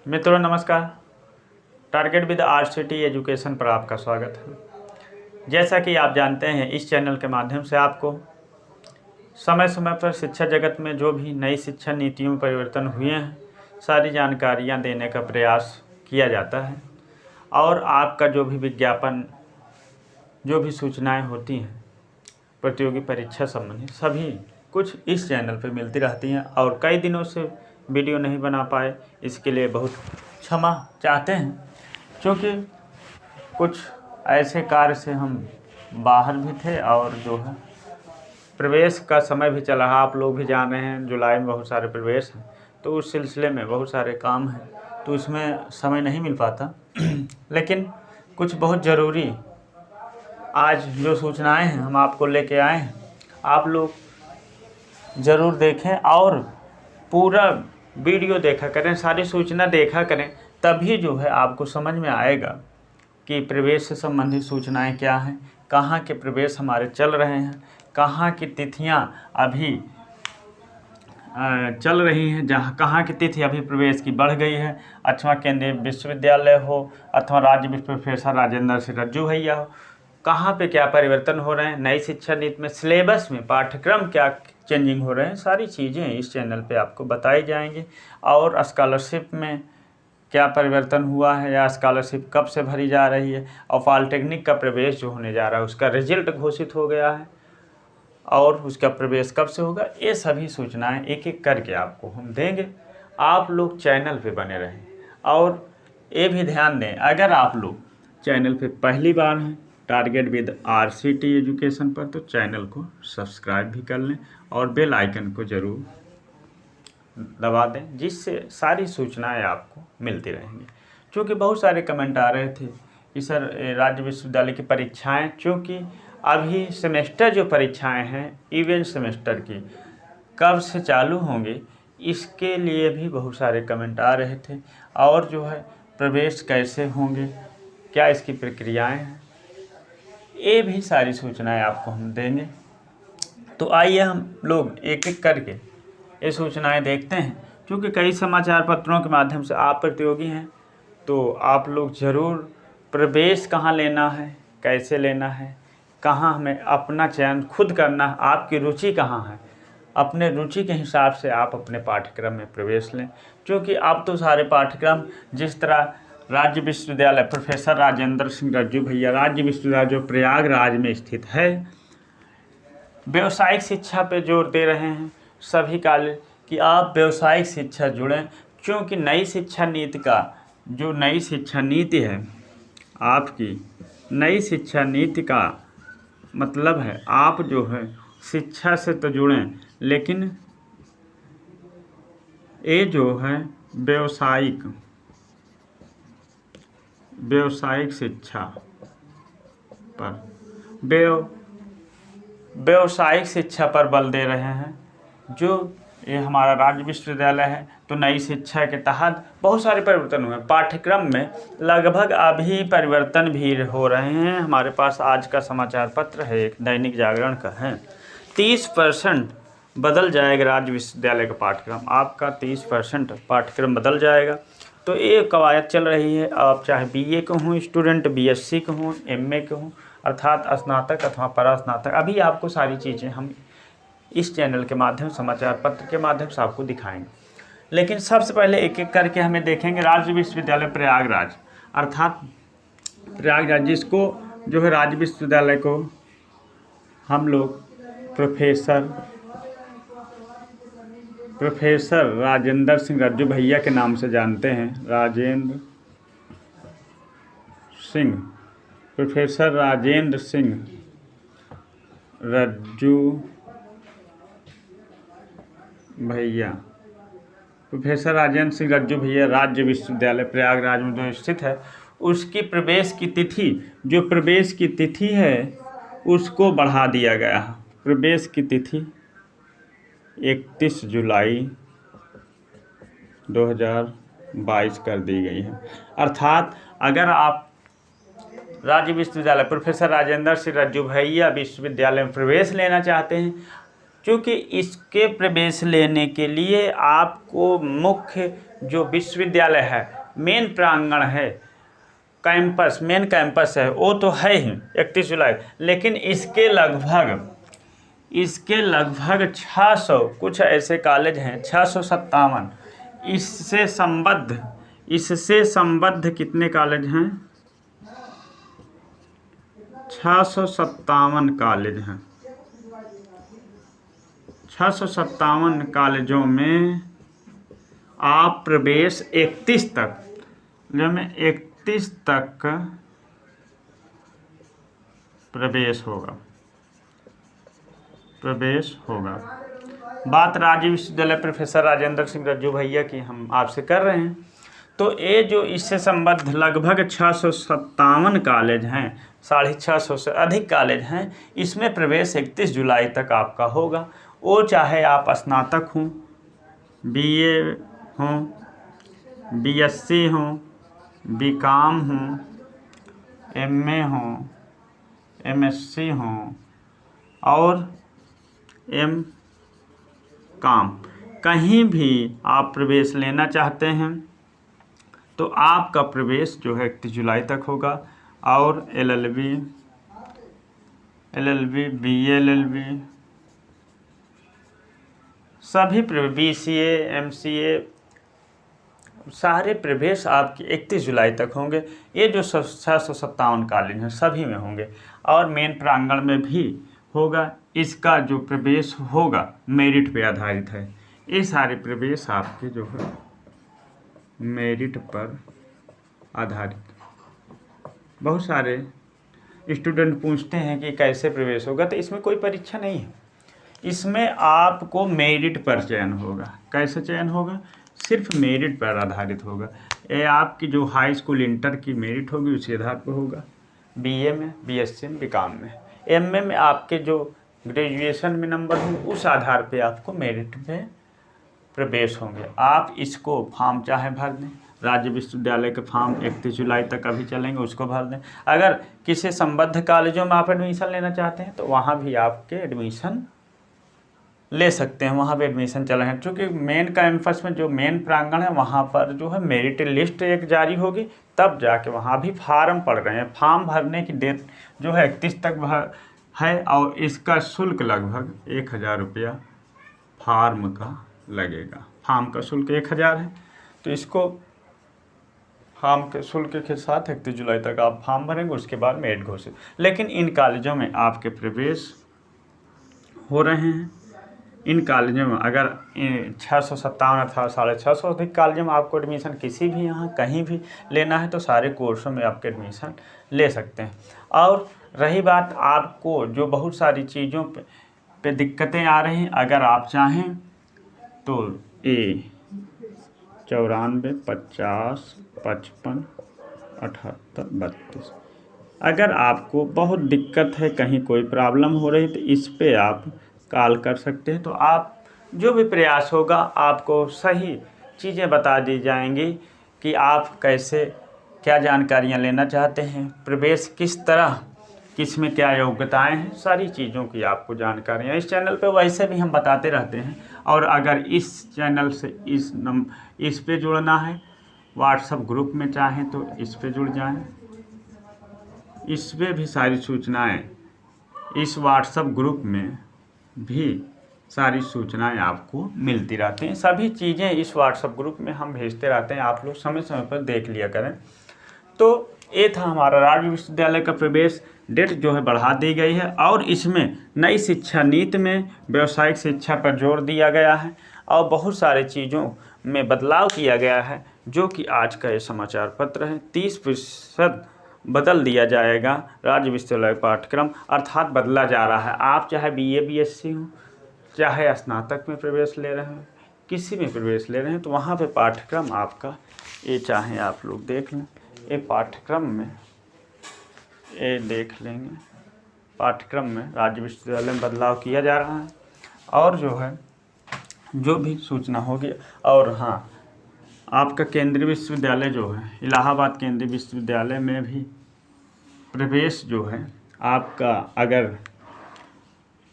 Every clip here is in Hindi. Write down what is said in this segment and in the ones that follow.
मित्रों नमस्कार। टारगेट विद आरसीटी एजुकेशन पर आपका स्वागत है। जैसा कि आप जानते हैं, इस चैनल के माध्यम से आपको समय समय पर शिक्षा जगत में जो भी नई शिक्षा नीतियों में परिवर्तन हुए हैं, सारी जानकारियां देने का प्रयास किया जाता है और आपका जो भी विज्ञापन, जो भी सूचनाएं होती हैं प्रतियोगी परीक्षा संबंधी, सभी कुछ इस चैनल पर मिलती रहती हैं। और कई दिनों से वीडियो नहीं बना पाए, इसके लिए बहुत क्षमा चाहते हैं, क्योंकि कुछ ऐसे कार्य से हम बाहर भी थे और जो है प्रवेश का समय भी चला है। आप लोग भी जान रहे हैं, जुलाई में बहुत सारे प्रवेश हैं, तो उस सिलसिले में बहुत सारे काम हैं, तो उसमें समय नहीं मिल पाता। लेकिन कुछ बहुत ज़रूरी आज जो सूचनाएं हैं हम आपको लेके आए हैं, आप लोग ज़रूर देखें और पूरा वीडियो देखा करें, सारी सूचना देखा करें, तभी जो है आपको समझ में आएगा कि प्रवेश से संबंधित सूचनाएं क्या हैं, कहाँ के प्रवेश हमारे चल रहे हैं, कहाँ की तिथियां अभी चल रही हैं, जहाँ कहाँ की तिथि अभी प्रवेश की बढ़ गई है, अथवा केंद्रीय विश्वविद्यालय हो अथवा राज्य विश्व प्रोफेसर राजेंद्र सिंह रज्जू भैया हो, कहाँ पे क्या परिवर्तन हो रहे हैं, नई शिक्षा नीति में सिलेबस में पाठ्यक्रम क्या चेंजिंग हो रहे हैं, सारी चीज़ें इस चैनल पे आपको बताई जाएंगी। और स्कॉलरशिप में क्या परिवर्तन हुआ है या स्कॉलरशिप कब से भरी जा रही है, और पॉलिटेक्निक का प्रवेश जो होने जा रहा है उसका रिजल्ट घोषित हो गया है और उसका प्रवेश कब से होगा, ये सभी सूचनाएं एक एक करके आपको हम देंगे। आप लोग चैनल पे बने रहें और ये भी ध्यान दें, अगर आप लोग चैनल पे पहली बार हैं टारगेट विद आरसीटी एजुकेशन पर, तो चैनल को सब्सक्राइब भी कर लें और बेल आइकन को ज़रूर दबा दें, जिससे सारी सूचनाएं आपको मिलती रहेंगी। क्योंकि बहुत सारे कमेंट आ रहे थे कि सर राज्य विश्वविद्यालय की परीक्षाएं, क्योंकि अभी सेमेस्टर जो परीक्षाएं हैं इवेंट सेमेस्टर की कब से चालू होंगे, इसके लिए भी बहुत सारे कमेंट आ रहे थे। और जो है प्रवेश कैसे होंगे, क्या इसकी प्रक्रियाएं हैं, ये भी सारी सूचनाएं आपको हम देंगे। तो आइए हम लोग एक एक करके ये सूचनाएं देखते हैं। क्योंकि कई समाचार पत्रों के माध्यम से आप प्रतियोगी हैं, तो आप लोग ज़रूर प्रवेश कहाँ लेना है, कैसे लेना है, कहाँ हमें अपना चयन खुद करना है, आपकी रुचि कहाँ है, अपने रुचि के हिसाब से आप अपने पाठ्यक्रम में प्रवेश लें। क्योंकि अब तो सारे पाठ्यक्रम, जिस तरह राज्य विश्वविद्यालय प्रोफेसर राजेंद्र सिंह रज्जू भैया राज्य विश्वविद्यालय जो प्रयागराज में स्थित है, व्यावसायिक शिक्षा पे जोर दे रहे हैं सभी कॉलेज कि आप व्यावसायिक शिक्षा जुड़ें। क्योंकि नई शिक्षा नीति का जो नई शिक्षा नीति है, आपकी नई शिक्षा नीति का मतलब है आप जो है शिक्षा से तो जुड़ें, लेकिन ये जो है व्यावसायिक शिक्षा पर व्यावसायिक शिक्षा पर बल दे रहे हैं। जो ये हमारा राज्य विश्वविद्यालय है, तो नई शिक्षा के तहत बहुत सारे परिवर्तन हुए पाठ्यक्रम में, लगभग अभी परिवर्तन भी हो रहे हैं। हमारे पास आज का समाचार पत्र है, एक दैनिक जागरण का है, 30% बदल जाएगा राज्य विश्वविद्यालय का पाठ्यक्रम, आपका 30% पाठ्यक्रम बदल जाएगा। तो ये कवायद चल रही है, आप चाहे बीए के हों स्टूडेंट, बीएससी के हों, एमए के हों, अर्थात स्नातक अथवा परास्नातक, अभी आपको सारी चीज़ें हम इस चैनल के माध्यम, समाचार पत्र के माध्यम से आपको दिखाएंगे। लेकिन सबसे पहले एक एक करके हमें देखेंगे राज्य विश्वविद्यालय प्रयागराज, अर्थात प्रयागराज, जिसको जो है राज्य विश्वविद्यालय को हम लोग प्रोफेसर राजेंद्र सिंह रज्जू भैया के नाम से जानते हैं। प्रोफेसर राजेंद्र सिंह रज्जू भैया, प्रोफेसर राजेंद्र सिंह रज्जू भैया राज्य विश्वविद्यालय प्रयागराज में जो स्थित है, उसकी प्रवेश की तिथि, जो प्रवेश की तिथि है उसको बढ़ा दिया गया है। प्रवेश की तिथि 31 जुलाई 2022 कर दी गई है। अर्थात अगर आप राज्य विश्वविद्यालय प्रोफेसर राजेंद्र सिंह रज्जू भैया विश्वविद्यालय में प्रवेश लेना चाहते हैं, क्योंकि इसके प्रवेश लेने के लिए आपको मुख्य जो विश्वविद्यालय है, मेन प्रांगण है, कैंपस, मेन कैंपस है, वो तो है ही 31 जुलाई, लेकिन इसके लगभग 600 कुछ ऐसे कॉलेज हैं, 657 इससे संबद्ध कितने कॉलेज हैं? 657 कॉलेज हैं। 657 कॉलेजों में आप प्रवेश 31 तक, जो में 31 तक प्रवेश होगा। बात राज्य विश्वविद्यालय प्रोफेसर राजेंद्र सिंह रज्जू भैया की हम आपसे कर रहे हैं। तो ये जो इससे संबद्ध लगभग 657 कॉलेज हैं, 650 से अधिक कॉलेज हैं, इसमें प्रवेश 31 जुलाई तक आपका होगा। वो चाहे आप स्नातक हों, बीए हों, बीएससी हों, बीकॉम हों, एमए हों, एमएससी हों और एमकॉम, कहीं भी आप प्रवेश लेना चाहते हैं तो आपका प्रवेश जो है 31 जुलाई तक होगा। और एलएलबी, बीएलएलबी, सभी बीसीए, एमसीए, सारे प्रवेश आपके 31 जुलाई तक होंगे। ये जो 657 कॉलेज हैं सभी में होंगे और मेन प्रांगण में भी होगा। इसका जो प्रवेश होगा मेरिट पे आधारित है। ये सारे प्रवेश आपके जो है मेरिट पर आधारित। बहुत सारे स्टूडेंट पूछते हैं कि कैसे प्रवेश होगा, तो इसमें कोई परीक्षा नहीं है, इसमें आपको मेरिट पर चयन होगा। कैसे चयन होगा? सिर्फ मेरिट पर आधारित होगा। ये आपकी जो हाई स्कूल इंटर की मेरिट होगी उसी आधार पर होगा। बीए में, बीएससी में, बीकॉम में, एमए में आपके जो ग्रेजुएशन में नंबर होंगे उस आधार पे आपको मेरिट में प्रवेश होंगे। आप इसको फॉर्म चाहे भर दें, राज्य विश्वविद्यालय के फॉर्म 31 जुलाई तक अभी चलेंगे, उसको भर दें। अगर किसी संबद्ध कॉलेजों में आप एडमिशन लेना चाहते हैं तो वहाँ भी आपके एडमिशन ले सकते हैं, वहाँ पे एडमिशन चल रहे हैं। क्योंकि मेन कैंपस में जो मेन प्रांगण है वहाँ पर जो है मेरिट लिस्ट एक जारी होगी, तब जाके वहाँ भी फार्म पड़ रहे हैं। फॉर्म भरने की डेट जो है 31 तक है और इसका शुल्क लगभग 1000 रुपया फार्म का लगेगा। फार्म का शुल्क 1000 है, तो इसको फार्म के शुल्क के साथ 31 जुलाई तक आप फार्म भरेंगे, उसके बाद मेरिट घोषित। लेकिन इन कॉलेजों में आपके प्रवेश हो रहे हैं। इन कॉलेजों में अगर 657 अथवा 650 अधिक कॉलेजों में आपको एडमिशन किसी भी यहाँ कहीं भी लेना है तो सारे कोर्सों में आपके एडमिशन ले सकते हैं। और रही बात आपको जो बहुत सारी चीज़ों पे दिक्कतें आ रही हैं, अगर आप चाहें तो 94 50 55 78 32, अगर आपको बहुत दिक्कत है, कहीं कोई प्रॉब्लम हो रही तो इस पे आप कॉल कर सकते हैं। तो आप जो भी प्रयास होगा आपको सही चीज़ें बता दी जाएंगी कि आप कैसे क्या जानकारियां लेना चाहते हैं, प्रवेश किस तरह, किस में क्या योग्यताएं हैं, सारी चीज़ों की आपको जानकारियां इस चैनल पे वैसे भी हम बताते रहते हैं। और अगर इस चैनल से इस पे जुड़ना है, व्हाट्सएप ग्रुप में चाहें तो इस पे जुड़ जाएं। इस पे भी सारी सूचनाएं, इस व्हाट्सएप ग्रुप में भी सारी सूचनाएं आपको मिलती रहती हैं। सभी चीज़ें इस व्हाट्सएप ग्रुप में हम भेजते रहते हैं, आप लोग समय समय पर देख लिया करें। तो ये था हमारा राज्य विश्वविद्यालय का प्रवेश डेट जो है बढ़ा दी गई है और इसमें नई शिक्षा नीति में व्यावसायिक शिक्षा पर जोर दिया गया है और बहुत सारे चीज़ों में बदलाव किया गया है, जो कि आज का ये समाचार पत्र है। 30% बदल दिया जाएगा राज्य विश्वविद्यालय पाठ्यक्रम, अर्थात बदला जा रहा है। आप चाहे बीए बीएससी हो, चाहे स्नातक में प्रवेश ले रहे हैं, किसी में प्रवेश ले रहे हैं, तो वहाँ पे पाठ्यक्रम आपका ये चाहें आप लोग देख लें। ये पाठ्यक्रम में ये देख लेंगे, पाठ्यक्रम में राज्य विश्वविद्यालय में बदलाव किया जा रहा है और जो है जो भी सूचना होगी। और हाँ, आपका केंद्रीय विश्वविद्यालय जो है इलाहाबाद केंद्रीय विश्वविद्यालय में भी प्रवेश जो है आपका अगर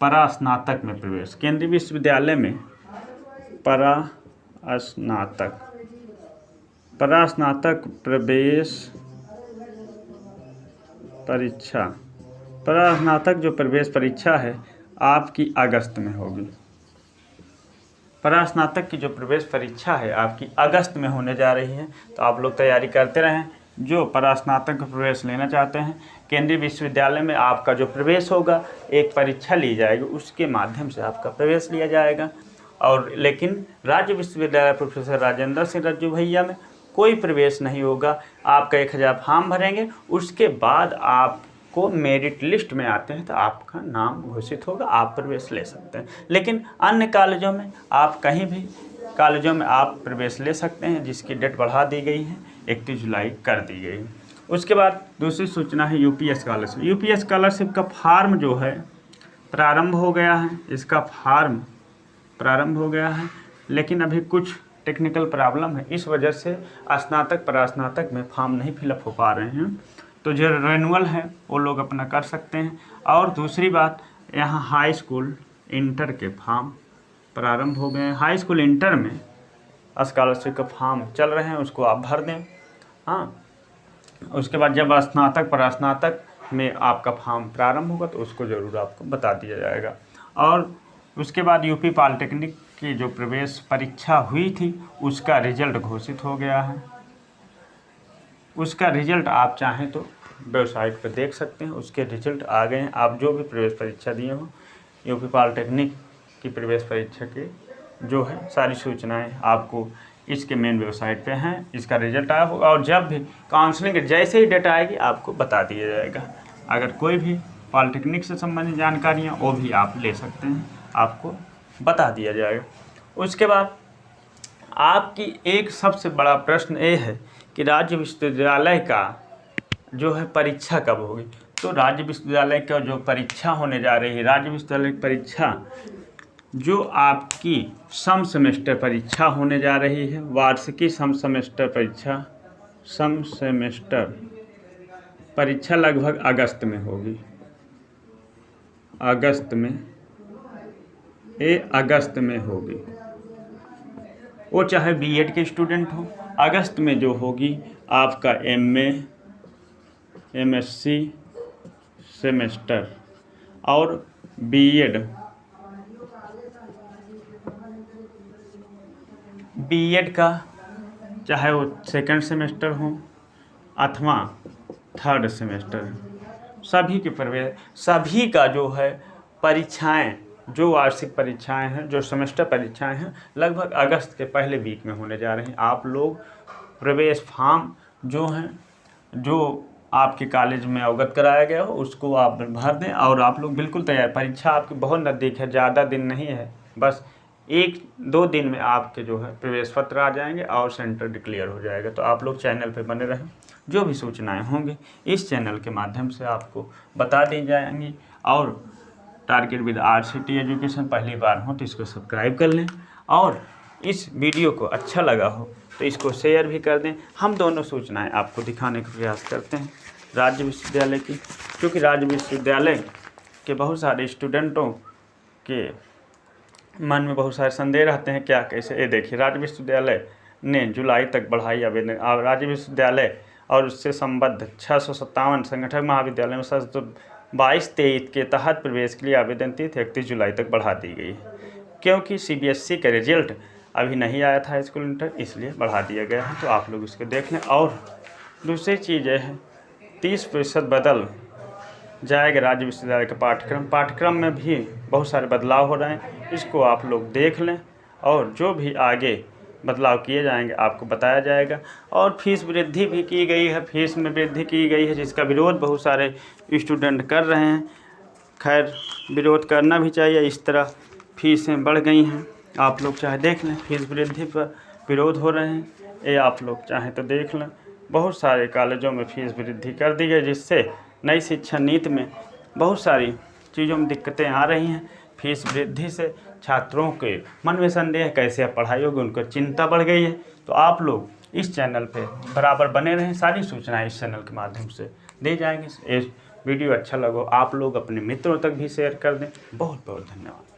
परास्नातक में प्रवेश, केंद्रीय विश्वविद्यालय में परास्नातक प्रवेश परीक्षा, परास्नातक जो प्रवेश परीक्षा है आपकी अगस्त में होगी। परास्नातक की जो प्रवेश परीक्षा है आपकी अगस्त में होने जा रही है, तो आप लोग तैयारी करते रहें। जो परास्नातक प्रवेश लेना चाहते हैं, केंद्रीय विश्वविद्यालय में आपका जो प्रवेश होगा एक परीक्षा ली जाएगी, उसके माध्यम से आपका प्रवेश लिया जाएगा। और लेकिन राज्य विश्वविद्यालय प्रोफेसर राजेंद्र सिंह रज्जू भैया में कोई प्रवेश नहीं होगा। आपका 1000 फॉर्म भरेंगे, उसके बाद आपको मेरिट लिस्ट में आते हैं तो आपका नाम घोषित होगा, आप प्रवेश ले सकते हैं। लेकिन अन्य कॉलेजों में आप कहीं भी कॉलेजों में आप प्रवेश ले सकते हैं, जिसकी डेट बढ़ा दी गई है, 31 जुलाई कर दी गई। उसके बाद दूसरी सूचना है यूपी स्कॉलरशिप। यूपी स्कॉलरशिप का फॉर्म जो है प्रारंभ हो गया है, इसका फॉर्म प्रारंभ हो गया है, लेकिन अभी कुछ टेक्निकल प्रॉब्लम है, इस वजह से स्नातक परास्नातक में फॉर्म नहीं फिलअप हो पा रहे हैं। तो जो रेनुअल है वो लोग अपना कर सकते हैं। और दूसरी बात, यहाँ हाई स्कूल इंटर के फॉर्म प्रारंभ हो गए हैं। हाई स्कूल इंटर में स्कॉलरशिप का फॉर्म चल रहे हैं, उसको आप भर दें। हाँ, उसके बाद जब स्नातक परास्नातक में आपका फॉर्म प्रारंभ होगा तो उसको ज़रूर आपको बता दिया जाएगा। और उसके बाद यूपी पॉलिटेक्निक की जो प्रवेश परीक्षा हुई थी उसका रिजल्ट घोषित हो गया है। उसका रिजल्ट आप चाहें तो वेबसाइट पर देख सकते हैं, उसके रिजल्ट आ गए हैं। आप जो भी प्रवेश परीक्षा दिए हो, यूपी पॉलिटेक्निक की प्रवेश परीक्षा के जो है सारी सूचनाएं आपको इसके मेन वेबसाइट पे हैं। इसका रिजल्ट आया होगा और जब भी काउंसलिंग जैसे ही डेट आएगी आपको बता दिया जाएगा। अगर कोई भी पॉलिटेक्निक से संबंधित जानकारियाँ वो भी आप ले सकते हैं, आपको बता दिया जाएगा। उसके बाद आपकी एक सबसे बड़ा प्रश्न ये है कि राज्य विश्वविद्यालय का जो है परीक्षा कब होगी। तो राज्य विश्वविद्यालय का जो परीक्षा होने जा रही है, राज्य विश्वविद्यालय की परीक्षा जो आपकी सम सेमेस्टर परीक्षा होने जा रही है, वार्षिकी सम सेमेस्टर परीक्षा लगभग अगस्त में होगी। अगस्त में होगी, वो चाहे बीएड के स्टूडेंट हो, अगस्त में जो होगी आपका एमए एमएससी सेमेस्टर और बीएड का चाहे वो सेकंड सेमेस्टर हो अथवा थर्ड सेमेस्टर, सभी का जो है परीक्षाएं, जो वार्षिक परीक्षाएं हैं, जो सेमेस्टर परीक्षाएं हैं, लगभग अगस्त के पहले वीक में होने जा रही हैं। आप लोग प्रवेश फॉर्म जो हैं, जो आपके कॉलेज में अवगत कराया गया हो उसको आप भर दें और आप लोग बिल्कुल तैयार। परीक्षा आपकी बहुत नज़दीक है, ज़्यादा दिन नहीं है, बस 1-2 दिन में आपके जो है प्रवेश पत्र आ जाएंगे और सेंटर डिक्लेयर हो जाएगा। तो आप लोग चैनल पे बने रहें, जो भी सूचनाएं होंगी इस चैनल के माध्यम से आपको बता दी जाएंगी। और टारगेट विद आरसीटी एजुकेशन पहली बार हो तो इसको सब्सक्राइब कर लें, और इस वीडियो को अच्छा लगा हो तो इसको शेयर भी कर दें। हम दोनों सूचनाएं आपको दिखाने का प्रयास करते हैं राज्य विश्वविद्यालय की, क्योंकि राज्य विश्वविद्यालय के बहुत सारे स्टूडेंटों के मन में बहुत सारे संदेह रहते हैं, क्या कैसे। ये देखिए, राज्य विश्वविद्यालय ने जुलाई तक बढ़ाई आवेदन। और राज्य विश्वविद्यालय और उससे संबद्ध 657 संगठक महाविद्यालय में 22-23 के तहत प्रवेश के लिए आवेदन तिथि 31 जुलाई तक बढ़ा दी गई है। क्योंकि सीबीएसई का रिजल्ट अभी नहीं आया था स्कूल इंटर, इसलिए बढ़ा दिया गया है। तो आप लोग इसको देख लें। और दूसरी चीज़ यह है 30% बदल जाएगा राज्य विश्वविद्यालय का पाठ्यक्रम में भी बहुत सारे बदलाव हो रहे हैं, इसको आप लोग देख लें। और जो भी आगे बदलाव किए जाएंगे आपको बताया जाएगा। और फीस वृद्धि भी की गई है, फीस में वृद्धि की गई है, जिसका विरोध बहुत सारे स्टूडेंट कर रहे हैं। खैर, विरोध करना भी चाहिए, इस तरह फीसें बढ़ गई हैं। आप लोग चाहे देख लें, फीस वृद्धि पर विरोध हो रहे हैं, ये आप लोग चाहें तो देख लें। बहुत सारे कॉलेजों में फीस वृद्धि कर दी गई, जिससे नई शिक्षा नीति में बहुत सारी चीज़ों में दिक्कतें आ रही हैं। फीस वृद्धि से छात्रों के मन में संदेह है कैसे अब पढ़ाई होगी, उनको चिंता बढ़ गई है। तो आप लोग इस चैनल पे बराबर बने रहें, सारी सूचनाएं इस चैनल के माध्यम से दी जाएंगी। वीडियो अच्छा लगो आप लोग अपने मित्रों तक भी शेयर कर दें। बहुत बहुत धन्यवाद।